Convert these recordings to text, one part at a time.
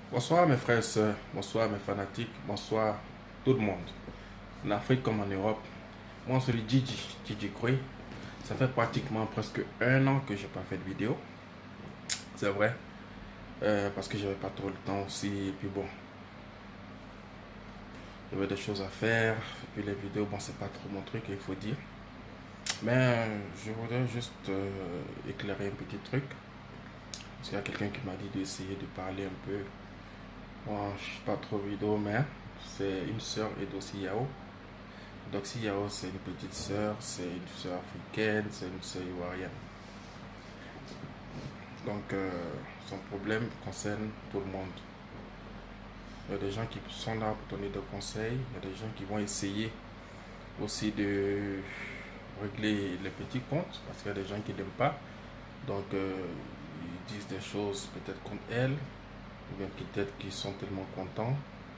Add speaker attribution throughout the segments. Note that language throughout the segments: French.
Speaker 1: Bonsoir mes frères et sœurs, bonsoir mes fanatiques, bonsoir tout le monde, en Afrique comme en Europe. Moi c'est Gigi Koué. Ça fait pratiquement presque un an que j'ai pas fait de vidéo. C'est vrai, parce que j'avais pas trop le temps aussi. Et puis bon, j'avais des choses à faire. Et puis les vidéos, bon c'est pas trop mon truc, il faut dire. Mais je voudrais juste éclairer un petit truc. Parce qu'il y a quelqu'un qui m'a dit d'essayer de parler un peu. Bon, je suis pas trop vidéo, mais c'est une sœur et Edossi Yao. Doxy Yao, c'est une petite sœur, c'est une sœur africaine, c'est une sœur ivoirienne. Donc, son problème concerne tout le monde. Il y a des gens qui sont là pour donner des conseils, il y a des gens qui vont essayer aussi de régler les petits comptes, parce qu'il y a des gens qui n'aiment pas. Donc, ils disent des choses peut-être contre elle, ou bien peut-être qu'ils sont tellement contents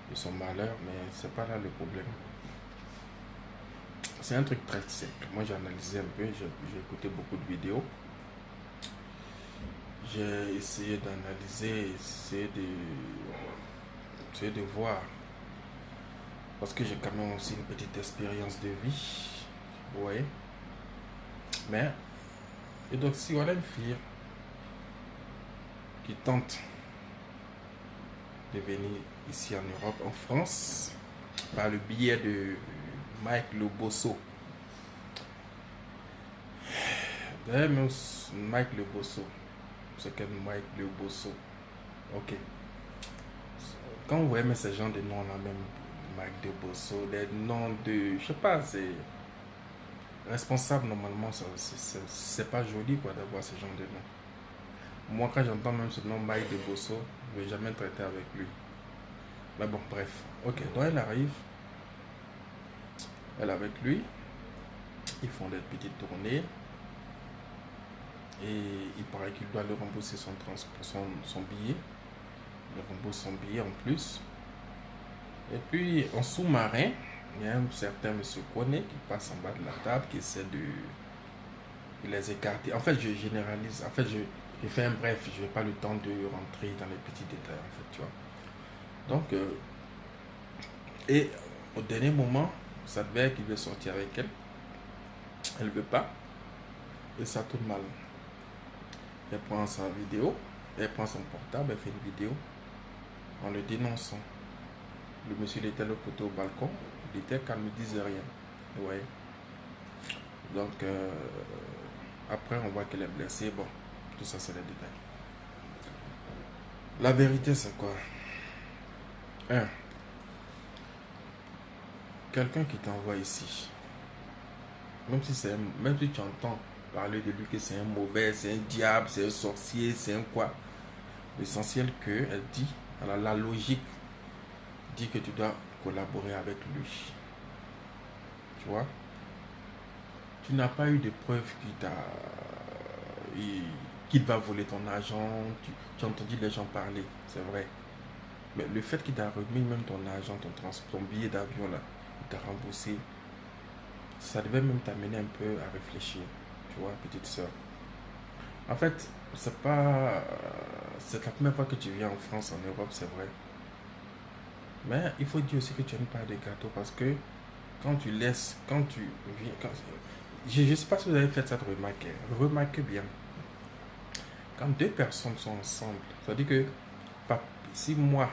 Speaker 1: de son malheur, mais c'est pas là le problème. C'est un truc très simple. Moi, j'ai analysé un peu, j'ai écouté beaucoup de vidéos. J'ai essayé d'analyser, essayer de voir. Parce que j'ai quand même aussi une petite expérience de vie. Vous voyez. Mais, et donc si on a une fille qui tente de venir ici en Europe, en France, par le biais de Mike Lobosso. D'ailleurs, même Mike Lobosso. C'est quel Mike Lobosso. Ok. Quand vous voyez ces gens de noms là, même Mike de Bosso, des noms de, je sais pas, c'est responsable normalement, c'est pas joli quoi d'avoir ce genre de nom. Moi quand j'entends même ce nom Mike de Bosso, je vais jamais traiter avec lui. Mais bon, bref. Ok, donc elle arrive, elle avec lui, ils font des petites tournées et il paraît qu'il doit lui rembourser son billet. Il rembourse son billet en plus. Et puis en sous-marin, il y a un certain monsieur Koné qui passe en bas de la table, qui essaie de les écarter. En fait, je généralise. En fait, je fais un bref. Je n'ai pas le temps de rentrer dans les petits détails, en fait, tu vois. Donc, et au dernier moment, ça devait qu'il veut sortir avec elle. Elle ne veut pas. Et ça tourne mal. Elle prend sa vidéo, elle prend son portable, elle fait une vidéo en le dénonçant. Le monsieur il était le côté au balcon, il était calme, il ne disait rien. Ouais. Donc, après, on voit qu'elle est blessée. Bon, tout ça, c'est les détails. La vérité, c'est quoi? Un, quelqu'un qui t'envoie ici, même si tu entends parler de lui que c'est un mauvais, c'est un diable, c'est un sorcier, c'est un quoi, l'essentiel que elle dit, alors la logique dit que tu dois collaborer avec lui. Tu vois? Tu n'as pas eu de preuves qu'il va voler ton argent. Tu as entendu les gens parler, c'est vrai. Mais le fait qu'il t'a remis même ton argent, ton billet d'avion là, il t'a remboursé, ça devait même t'amener un peu à réfléchir. Tu vois, petite soeur. En fait, c'est la première fois que tu viens en France, en Europe, c'est vrai. Mais il faut dire aussi que tu n'aimes pas de gâteau parce que quand tu viens, je ne sais pas si vous avez fait cette remarque. Remarquez bien. Quand deux personnes sont ensemble, ça veut dire que si moi,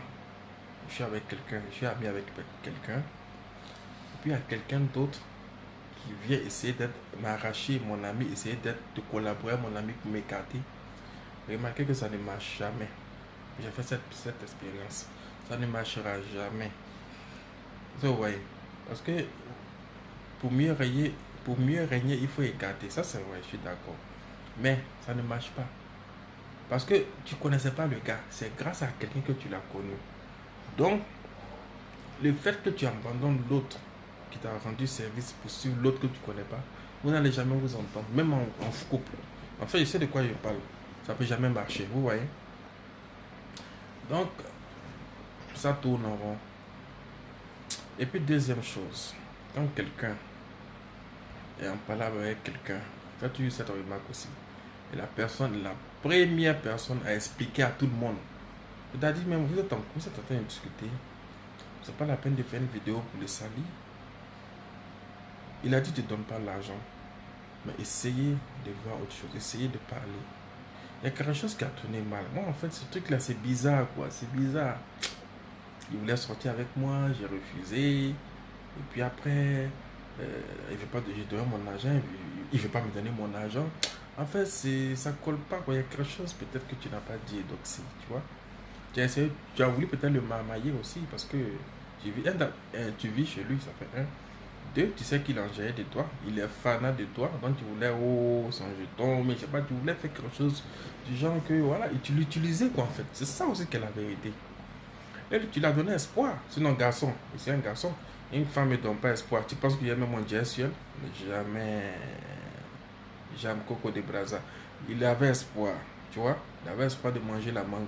Speaker 1: je suis avec quelqu'un, je suis ami avec quelqu'un, et puis il y a quelqu'un d'autre qui vient essayer d'être m'arracher mon ami, essayer de collaborer avec mon ami pour m'écarter. Remarquez que ça ne marche jamais. J'ai fait cette expérience. Ça ne marchera jamais. Vous voyez. Parce que pour mieux régner, il faut écarter. Ça, c'est vrai, je suis d'accord. Mais ça ne marche pas. Parce que tu ne connaissais pas le gars. C'est grâce à quelqu'un que tu l'as connu. Donc, le fait que tu abandonnes l'autre qui t'a rendu service pour suivre l'autre que tu ne connais pas, vous n'allez jamais vous entendre. Même en couple. En fait, je sais de quoi je parle. Ça ne peut jamais marcher. Vous voyez. Donc, ça tourne en rond. Et puis, deuxième chose. Quand quelqu'un est en palabre avec quelqu'un, tu as eu cette remarque aussi. Et la première personne à expliquer à tout le monde Il t'a dit même, vous êtes en train de discuter. C'est pas la peine de faire une vidéo pour le salir. Il a dit, ne te donne pas l'argent. Mais essayez de voir autre chose. Essayez de parler. Il y a quelque chose qui a tourné mal. Moi, en fait, ce truc-là, c'est bizarre, quoi. C'est bizarre. Il voulait sortir avec moi, j'ai refusé. Et puis après, il veut pas, j'ai donné mon argent, il veut pas me donner mon argent. En fait, ça colle pas, quoi. Il y a quelque chose peut-être que tu n'as pas dit, donc c'est, tu vois. Tu as voulu peut-être le marmailler aussi, parce que tu vis chez lui, ça fait un. Deux, tu sais qu'il en gère de toi, il est fanat de toi, donc tu voulais, oh, son jeton, mais je sais pas, tu voulais faire quelque chose du genre que, voilà, et tu l'utilisais, quoi, en fait. C'est ça aussi qu'elle a la vérité. Et tu l'as donné espoir. Sinon, garçon, c'est un garçon. Une femme ne donne pas espoir. Tu penses qu'il y a même mon Dieu ciel? Jamais. Jamais Coco de Braza. Il avait espoir, tu vois. Il avait espoir de manger la mangue.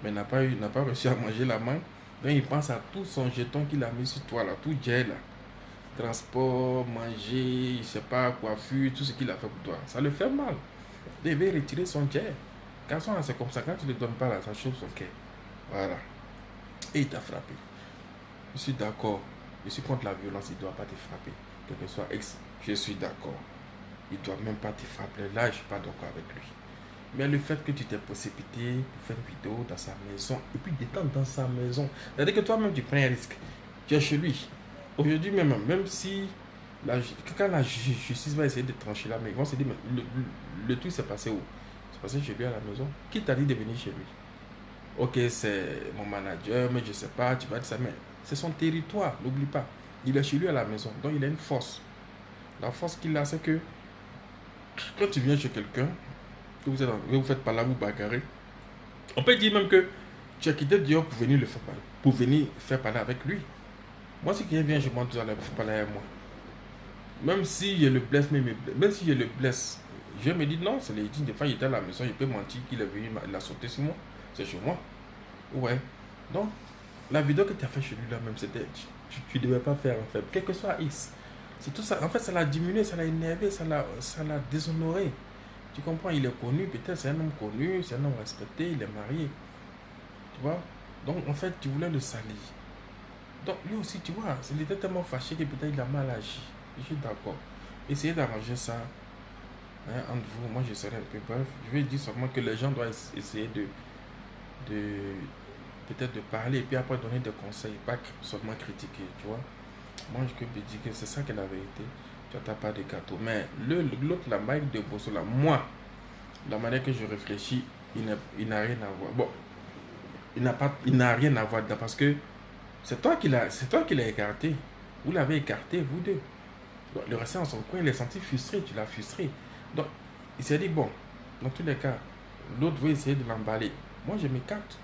Speaker 1: Mais n'a pas réussi à manger la mangue. Donc il pense à tout son jeton qu'il a mis sur toi, là, tout jet là. Transport, manger, je sais pas, coiffure, tout ce qu'il a fait pour toi. Ça le fait mal. Il devait retirer son jet. Garçon, c'est comme ça. Quand tu ne le donnes pas là, ça chauffe son cœur. Voilà. Et il t'a frappé. Je suis d'accord. Je suis contre la violence, il ne doit pas te frapper. Quel que soit ex, je suis d'accord. Il ne doit même pas te frapper. Là, je ne suis pas d'accord avec lui. Mais le fait que tu t'es précipité pour faire une vidéo dans sa maison, et puis d'étendre dans sa maison, c'est-à-dire que toi-même tu prends un risque. Tu es chez lui. Aujourd'hui même si quand la justice va essayer de trancher là, mais ils vont se dire, mais le truc s'est passé où? C'est passé chez lui à la maison. Qui t'a dit de venir chez lui? Ok, c'est mon manager, mais je sais pas, tu vas dire ça, mais c'est son territoire, n'oublie pas. Il est chez lui à la maison, donc il a une force. La force qu'il a, c'est que quand tu viens chez quelqu'un, que vous faites pas là, vous bagarrez, on peut dire même que tu as quitté Dior pour venir le faire parler, pour venir faire parler avec lui. Moi, si quelqu'un vient, je monte à la faire parler avec moi. Même si je le blesse, même si je le blesse, je me dis non, c'est légitime. Des fois, il était à la maison, il peut mentir qu'il est venu, il a sauté sur moi. C'est chez moi. Ouais. Donc, la vidéo que tu as fait chez lui là même, c'était. Tu ne devais pas faire en fait. Quel que soit X. C'est tout ça. En fait, ça l'a diminué, ça l'a énervé, ça l'a déshonoré. Tu comprends? Il est connu, peut-être c'est un homme connu, c'est un homme respecté, il est marié. Tu vois? Donc, en fait, tu voulais le salir. Donc, lui aussi, tu vois, il était tellement fâché que peut-être il a mal agi. Je suis d'accord. Essayez d'arranger ça hein, entre vous. Moi, je serai un peu bref. Je vais dire seulement que les gens doivent essayer de peut-être de parler et puis après donner des conseils, pas seulement critiquer, tu vois. Moi, je peux te dire que c'est ça qui est la vérité. Tu n'as pas de gâteau. Mais l'autre, la Mike de Bosso, là, moi, la manière que je réfléchis, il n'a rien à voir. Bon, il n'a rien à voir dedans parce que c'est toi qui l'as écarté. Vous l'avez écarté, vous deux. Donc, le restant dans son coin, il est senti frustré, tu l'as frustré. Donc, il s'est dit, bon, dans tous les cas, l'autre veut essayer de l'emballer. Moi, je m'écarte.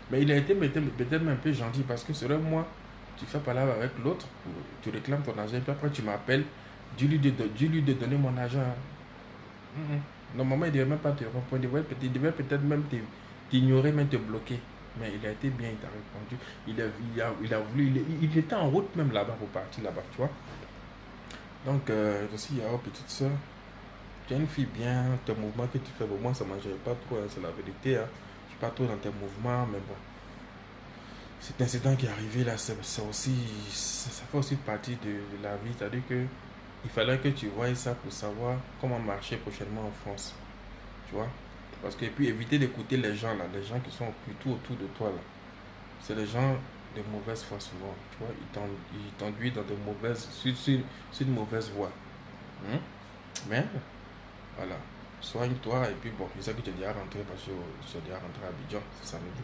Speaker 1: Mais il a été peut-être même un peu gentil parce que selon moi, tu fais parler avec l'autre, tu réclames ton argent, puis après tu m'appelles, dis-lui de donner mon argent. Normalement, il ne devait même pas te répondre, il devait peut-être même t'ignorer, même te bloquer. Mais il a été bien, il t'a répondu. Il a voulu, il était en route même là-bas pour partir là-bas, tu vois. Donc, aussi, il y a une petite soeur. Tu es une fille bien, tes mouvements que tu fais, au moins ça ne mangerait pas trop, hein, c'est la vérité. Hein. Je ne suis pas trop dans tes mouvements, mais bon. Cet incident qui est arrivé là, ça fait aussi partie de la vie. C'est-à-dire que il fallait que tu voies ça pour savoir comment marcher prochainement en France. Tu vois? Parce que, et puis éviter d'écouter les gens là, les gens qui sont plutôt autour de toi là. C'est les gens de mauvaise foi souvent. Tu vois? Ils t'enduisent dans de mauvaises, sur une mauvaise voie. Hein? Mais, voilà. Soigne-toi et puis bon, je sais que tu es déjà rentré parce que tu es déjà rentré à Abidjan, c'est samedi.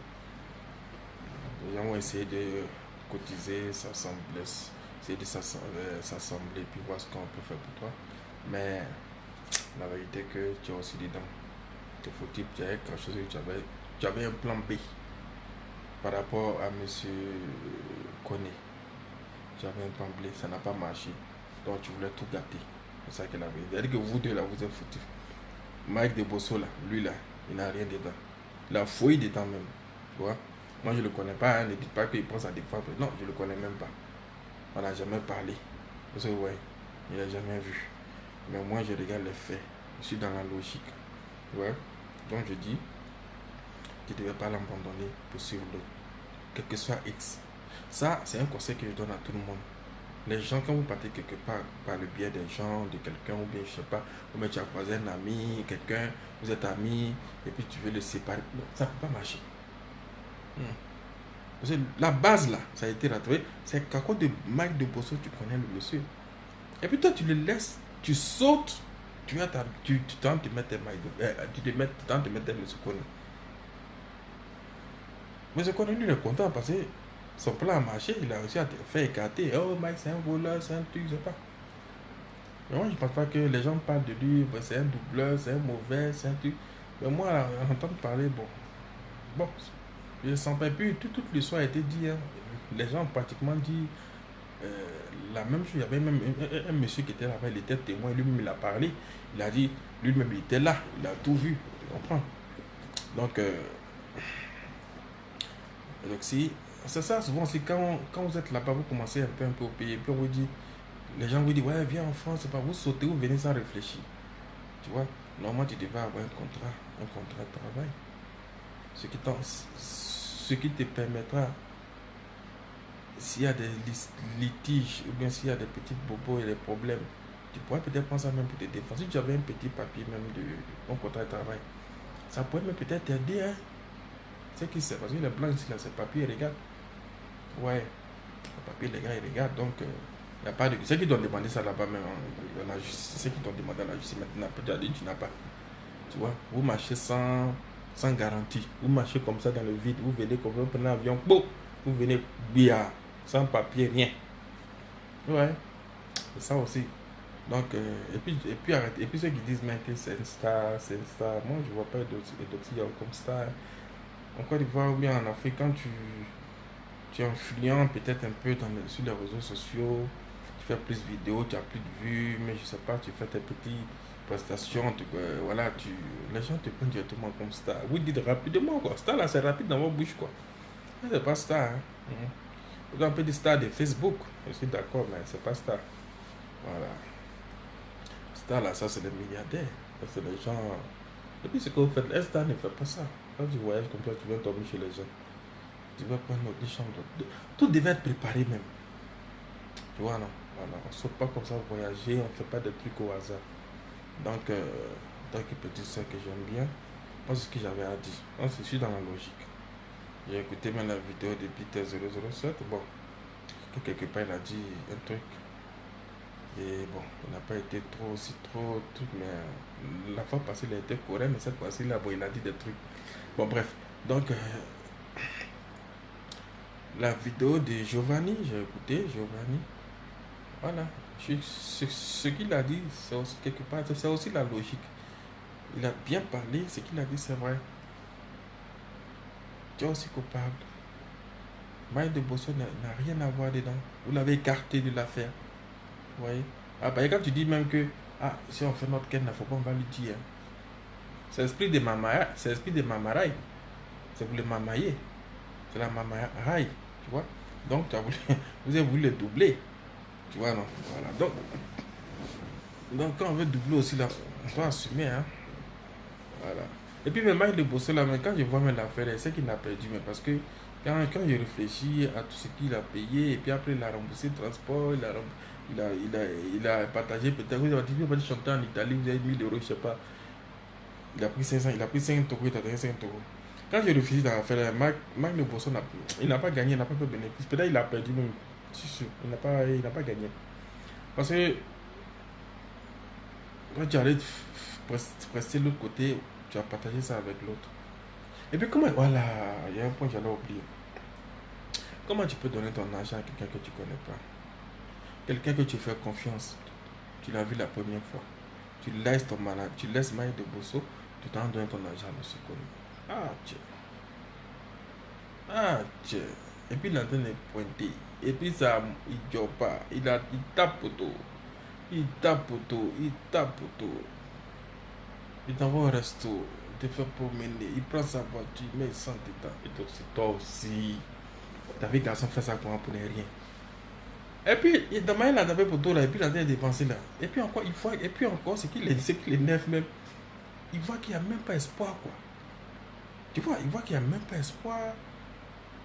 Speaker 1: Les gens vont essayer de cotiser, s'assembler, essayer de s'assembler, puis voir ce qu'on peut faire pour toi. Mais la vérité est que tu es aussi dedans. Il faut que tu aies quelque chose que tu avais un plan B par rapport à monsieur Koné. Tu avais un plan B, ça n'a pas marché. Donc tu voulais tout gâter. C'est ça qu'elle avait. C'est-à-dire que vous deux là, vous êtes foutus. Mike de Bosso là, lui là, il n'a rien dedans. Il a fouillé dedans même. Tu vois? Moi, je ne le connais pas, hein. Ne dites pas qu'il pense à des femmes. Non, je ne le connais même pas. On n'a jamais parlé. Parce que, ouais, il n'a jamais vu. Mais moi, je regarde les faits. Je suis dans la logique. Ouais. Donc, je dis, tu ne devais pas l'abandonner pour suivre l'autre, quel que soit X. Ça, c'est un conseil que je donne à tout le monde. Les gens, quand vous partez quelque part par le biais des gens, de quelqu'un, ou bien je sais pas, ou bien tu as croisé un ami, quelqu'un, vous êtes amis, et puis tu veux le séparer, non, ça ne peut pas marcher. Parce que la base là, ça a été retrouvé, c'est qu'à cause de Mike de Bosso, tu connais le monsieur. Et puis toi, tu le laisses, tu sautes, tu tentes de mettre tu tentes de mettre M. Kone. M. Kone, lui, il est content parce que son plan a marché, il a réussi à te faire écarter. Oh, Mike, c'est un voleur, c'est un truc, je sais pas. Mais moi, je ne pense pas que les gens parlent de lui, c'est un doubleur, c'est un mauvais, c'est un truc. Mais moi, en entendre parler, bon, je ne sens pas. Et puis, toute l'histoire a été dit. Hein. Les gens ont pratiquement dit la même chose. Il y avait même un monsieur qui était là-bas, il était témoin, lui-même il a parlé. Il a dit, lui-même il était là, il a tout vu. Tu comprends? Donc, si, c'est ça, souvent, c'est quand vous êtes là-bas, vous commencez un peu au pays, et puis on vous dit, les gens vous disent, ouais, viens en France, c'est pas vous sautez, vous venez sans réfléchir. Tu vois, normalement, tu devais avoir un contrat de travail. Ce qui te permettra, s'il y a des litiges, ou bien s'il y a des petits bobos et des problèmes, tu pourrais peut-être prendre ça même pour te défendre. Si tu avais un petit papier même de ton contrat de travail, ça pourrait même peut-être t'aider, hein. C'est qui c'est, parce que les blancs ici, là, c'est papier, regarde. Ouais, le papier, les gars, ils regardent, donc il n'y a pas de... Ceux qui doivent demander ça là-bas même, dans la justice, ceux qui doivent demander à la justice maintenant, peut-être tu n'as pas. Tu vois, vous marchez sans garantie, vous marchez comme ça dans le vide, vous venez comme vous prenez un avion, boum, vous venez bien, sans papier, rien. Ouais, c'est ça aussi. Donc, et puis ceux qui disent même que c'est une star, moi je vois pas d'autres comme star. En Côte d'Ivoire ou bien en Afrique, quand tu es influent peut-être un peu sur les réseaux sociaux, tu fais plus de vidéos, tu as plus de vues, mais je sais pas, tu fais tes petites prestations, voilà, les gens te prennent directement comme star. Vous dites rapidement quoi, star là c'est rapide dans votre bouche quoi. Mais c'est pas star. Hein. On peut dire star de Facebook, je suis d'accord, mais c'est pas star. Voilà. Star là, ça c'est des milliardaires. Ça c'est les gens. Et puis ce que vous faites, un star ne fait pas ça. Quand tu voyages comme ça, tu viens dormir chez les gens. Tu vas prendre des chambres. Tout devait être préparé même. Tu vois, non? Voilà. On ne saute pas comme ça voyager, on ne fait pas des trucs au hasard. Donc, tant que petit ça que j'aime bien, moi c'est ce que j'avais à dire. Donc, je suis dans la logique. J'ai écouté même la vidéo de Peter 007. Bon, quelque part il a dit un truc. Et bon, il n'a pas été trop truc, mais la fois passée il a été correct, mais cette fois-ci là, bon, il a dit des trucs. Bon, bref. Donc, la vidéo de Giovanni, j'ai écouté Giovanni. Voilà. Ce qu'il a dit, c'est aussi quelque part, c'est aussi la logique. Il a bien parlé, ce qu'il a dit, c'est vrai. Tu es aussi coupable. Mike de Bosso n'a rien à voir dedans. Vous l'avez écarté de l'affaire. Vous voyez? Ah, bah, quand tu dis même que, si on fait notre ken, il ne faut pas, on va lui dire. C'est l'esprit de mamaraï. C'est l'esprit de mamaraï. C'est pour le mamailler. C'est la mamaraï. Tu vois? Donc, vous avez voulu le doubler. Tu vois, non? Voilà. Donc quand on veut doubler aussi, là, on doit assumer. Hein? Voilà. Et puis, même le Bosso, là, mais quand je vois même l'affaire, c'est qu'il a perdu. Mais parce que quand je réfléchis à tout ce qu'il a payé, et puis après, il a remboursé le transport, il a partagé peut-être. Vous avez dit, chanter en Italie, vous avez 1000 euros, je sais pas. Il a pris 500, il a pris 5 euros, il a donné 5 euros. Quand je réfléchis dans l'affaire, Mike le Bosso, il n'a pas gagné, il n'a pas fait bénéfice. Peut-être il a perdu même. C'est sûr, il n'a pas gagné. Parce que quand tu arrêtes de prester de l'autre côté, tu as partagé ça avec l'autre. Et puis comment, voilà, il y a un point que j'allais oublier. Comment tu peux donner ton argent à quelqu'un que tu ne connais pas? Quelqu'un que tu fais confiance, tu l'as vu la première fois. Tu laisses ton malade, tu laisses Mike de Bosso, tu t'en donnes ton argent à M. Kone. Ah, tiens. Ah, tiens. Et puis l'antenne est pointée. Et puis ça, il ne joue pas. Il tape au tout. Il tape au tout. Il tape au tout. Il t'envoie au resto. Il te fait promener. Il prend sa voiture. Mais il sent dedans. Et toi aussi. T'as vu garçon fait ça pour ne rien. Et puis, il demande la tape pour tout là. Et puis l'antenne est dépensée là. Et puis encore, et puis encore, c'est qu'il est neuf même. Il voit qu'il n'y a même pas espoir quoi. Tu vois, il voit qu'il n'y a même pas espoir.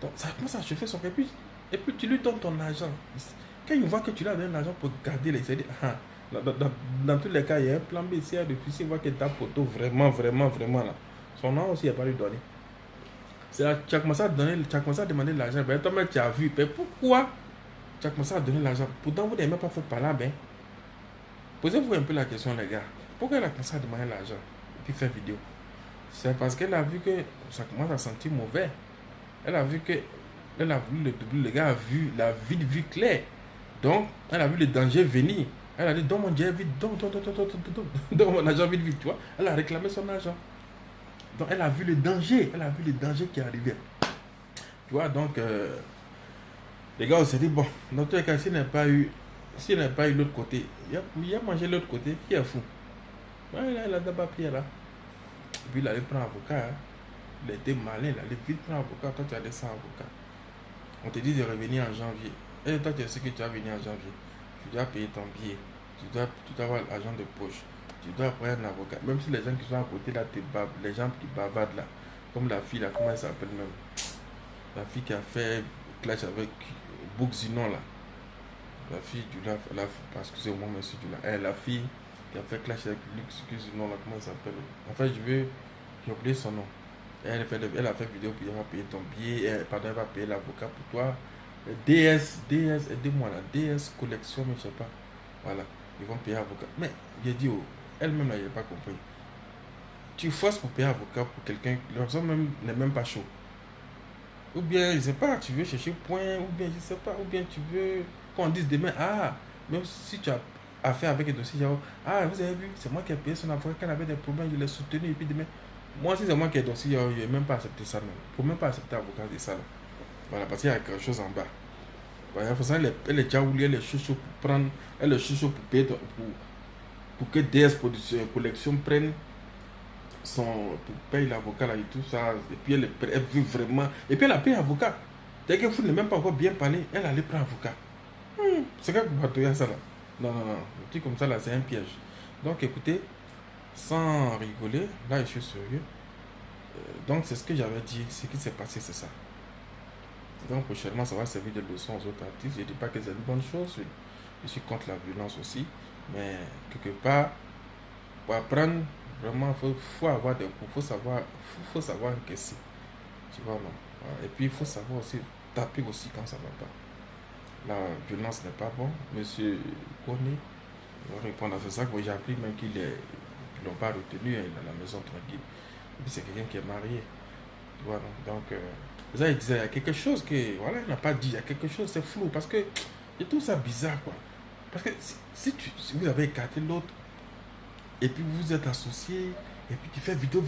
Speaker 1: Donc, ça commence à chauffer son cœur. Et puis, tu lui donnes ton argent. Quand il voit que tu lui as donné l'argent pour garder les CD, dans tous les cas, il y a un plan B. S'il y a de il voit que ta poteau vraiment, vraiment, vraiment là. Son nom aussi, il n'a pas lui donné. C'est là, tu as commencé à demander de l'argent. Ben, toi, tu as vu. Ben, pourquoi tu as commencé à donner l'argent? Pourtant, vous n'avez même pas fait par là, ben. Posez-vous un peu la question, les gars. Pourquoi elle a commencé à demander l'argent et puis faire vidéo? C'est parce qu'elle a vu que ça commence à sentir mauvais. Elle a vu que. Elle a voulu le doubler. Le gars a vu la vue claire. Donc, elle a vu le danger venir. Elle a dit, donne mon Dieu vite, donne mon argent vite, vite, tu vois. Elle a réclamé son argent. Donc, elle a vu le danger. Elle a vu le danger qui arrivait. Tu vois, donc, les gars, on s'est dit, bon, dans tous les cas, s'il n'a pas eu l'autre côté, il a mangé l'autre côté, qui est fou. Ouais, là, il a d'abord pris là. Et puis, il allait prendre un avocat. Hein. Il était malin, il allait vite prendre un avocat. Toi, tu as laissé un avocat. On te dit de revenir en janvier. Et toi, tu sais que tu vas venir en janvier. Tu dois payer ton billet. Tu dois avoir l'argent de poche. Tu dois prendre un avocat. Même si les gens qui sont à côté là te bavent, les gens qui bavardent là, comme la fille là, comment elle s'appelle même? La fille qui a fait clash avec Bouxinon là. La fille du là, excusez-moi, monsieur du là. La fille qui a fait clash avec Luxinon là, comment elle s'appelle? En fait, j'ai oublié son nom. Elle a fait vidéo pour elle va payer ton billet. Elle va payer l'avocat pour toi. DS, aidez-moi là. DS collection, mais je sais pas. Voilà, ils vont payer avocat. Mais j'ai dit, oh, elle-même là, il n'a pas compris. Tu forces pour payer avocat pour quelqu'un, leur même n'est même pas chaud. Ou bien, je sais pas, tu veux chercher point, ou bien, je sais pas, ou bien tu veux qu'on dise demain, même si tu as affaire avec un dossier, vous avez vu, c'est moi qui ai payé son avocat, quand il avait des problèmes, je l'ai soutenu, et puis demain, moi, si c'est moi qui ai dossier, je n'ai même pas accepté ça, même. Faut même pas accepter avocat de ça, là. Voilà, parce qu'il y a quelque chose en bas. Voilà, faut ça, elle est déjà oubliée, elle est chouchou pour prendre, elle est chouchou pour payer, pour que DS Collection prenne pour payer l'avocat là et tout ça. Et puis elle veut vraiment. Et puis elle a payé l'avocat. Dès que vous ne même pas encore bien parlé, elle allait prendre avocat. C'est quoi que vous ça là? Non. Un truc comme ça là, c'est un piège. Donc écoutez, sans rigoler, là je suis sérieux. Donc c'est ce que j'avais dit, ce qui s'est passé, c'est ça. Donc prochainement, ça va servir de leçon aux autres artistes. Je ne dis pas que c'est une bonne chose. Je suis contre la violence aussi. Mais quelque part, pour apprendre, vraiment, faut avoir des cours. Faut savoir encaisser. Tu vois, non. Et puis, il faut savoir aussi taper aussi quand ça ne va pas. La violence n'est pas bon. Monsieur Koné va répondre à ça. J'ai appris même qu'ils ne l'ont pas retenu. Il est à la maison tranquille. Et puis, c'est quelqu'un qui est marié. Tu vois, non. Donc, ça, il disait, il y a quelque chose que, voilà, il n'a pas dit, il y a quelque chose, c'est flou, parce que je trouve ça bizarre, quoi. Parce que si vous avez écarté l'autre, et puis vous êtes associés, et puis tu fais vidéo,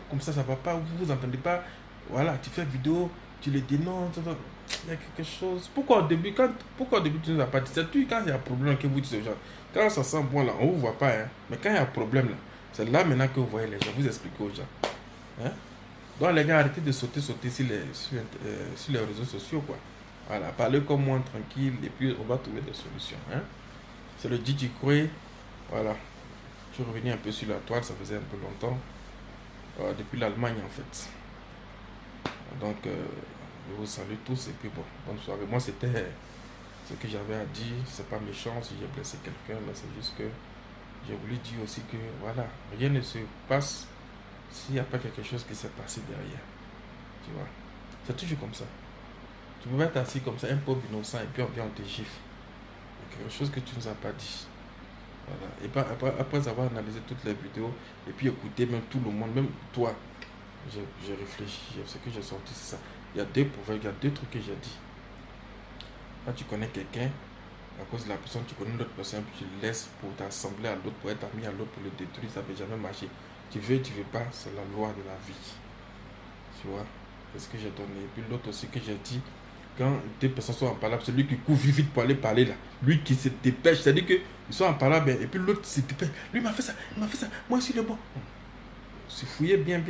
Speaker 1: comme ça va pas, vous vous entendez pas, voilà, tu fais vidéo, tu les dénonces, il y a quelque chose. Pourquoi au début tu ne nous as pas dit? C'est tout quand il y a un problème que vous dites aux gens. Quand ça sent bon là, on ne vous voit pas, hein. Mais quand il y a un problème là, c'est là maintenant que vous voyez les gens, vous expliquez aux gens. Hein? Donc les gars, arrêtez de sauter sur les réseaux sociaux, quoi. Voilà, parlez comme moi, tranquille, et puis on va trouver des solutions. Hein? C'est le Didi Koué. Voilà. Je suis revenu un peu sur la toile, ça faisait un peu longtemps. Depuis l'Allemagne, en fait. Donc, je vous salue tous, et puis bon, bonne soirée. Moi, c'était ce que j'avais à dire. C'est pas méchant si j'ai blessé quelqu'un, mais c'est juste que j'ai voulu dire aussi que, voilà, rien ne se passe s'il n'y a pas quelque chose qui s'est passé derrière. Tu vois, c'est toujours comme ça. Tu peux être assis comme ça, un pauvre innocent, et puis on vient, on te gifle. Quelque chose que tu ne nous as pas dit. Voilà. Et après avoir analysé toutes les vidéos, et puis écouter même tout le monde, même toi, j'ai réfléchi. Ce que j'ai sorti, c'est ça. Il y a deux trucs que j'ai dit. Quand tu connais quelqu'un, à cause de la personne, tu connais une autre personne, puis tu le laisses pour t'assembler à l'autre, pour être ami à l'autre, pour le détruire, ça ne peut jamais marcher. Tu veux pas, c'est la loi de la vie. Tu vois, c'est ce que j'ai donné. Et puis l'autre aussi que j'ai dit, quand deux personnes sont en parole, c'est lui qui court vite pour aller parler là. Lui qui se dépêche, c'est-à-dire qu'ils sont en parole, et puis l'autre se dépêche. Lui m'a fait ça, moi aussi le bon. Se fouiller bien.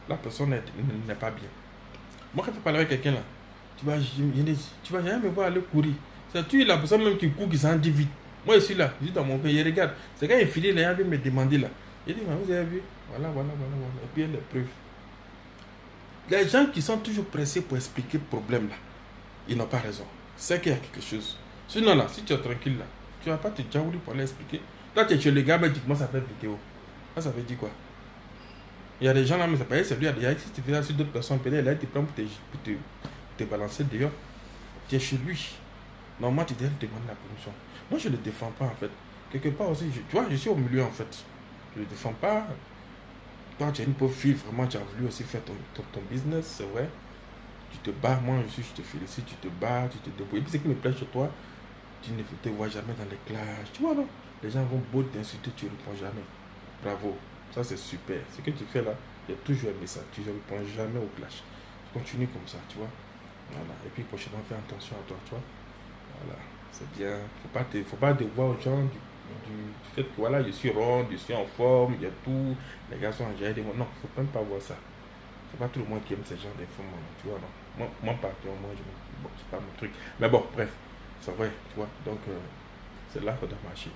Speaker 1: La personne n'est pas bien. Moi, quand je parle avec quelqu'un là, tu vas jamais me voir aller courir. C'est tu la personne même qui court, qui s'en dit vite. Moi, je suis là, je suis dans mon pays, je regarde. C'est quand il finit, là, il vient me demander là. Il dit, vous avez vu? Voilà. Et puis il y a les preuves. Les gens qui sont toujours pressés pour expliquer le problème là, ils n'ont pas raison. C'est qu'il y a quelque chose. Sinon là, si tu es tranquille là, tu vas pas te jaouler pour aller expliquer. Toi tu es chez le gars, mais tu commences à faire vidéo. Ça veut dire quoi? Il y a des gens là, mais ça peut être, c'est lui, si tu fais ça sur d'autres personnes, peut-être là, il te prend pour te balancer dehors. Tu es chez lui. Normalement, tu dois te demander la permission. Moi, je ne le défends pas en fait. Quelque part aussi, tu vois, je suis au milieu en fait. Je ne le défends pas. Toi, tu as une pauvre fille, vraiment, tu as voulu aussi faire ton business, c'est vrai. Tu te bats, moi aussi, je te félicite, tu te bats, tu te débrouilles. Et puis, ce qui me plaît chez toi, tu ne te vois jamais dans les clashs. Tu vois, non? Les gens vont beau t'insulter, tu ne réponds jamais. Bravo. Ça, c'est super. Ce que tu fais là, j'ai toujours aimé ça. Tu ne réponds jamais au clash. Continue comme ça, tu vois. Voilà. Et puis, prochainement, fais attention à toi, tu vois. Voilà. C'est bien. Faut pas te voir aux gens du fait que voilà, je suis rond, je suis en forme, il y a tout. Les gars sont en jaillit. Non, faut même pas voir ça. C'est pas tout le monde qui aime ce genre d'informations, tu vois, non. Moi particulièrement, bon, c'est pas mon truc. Mais bon, bref, c'est vrai, tu vois. Donc, c'est là qu'on doit marcher.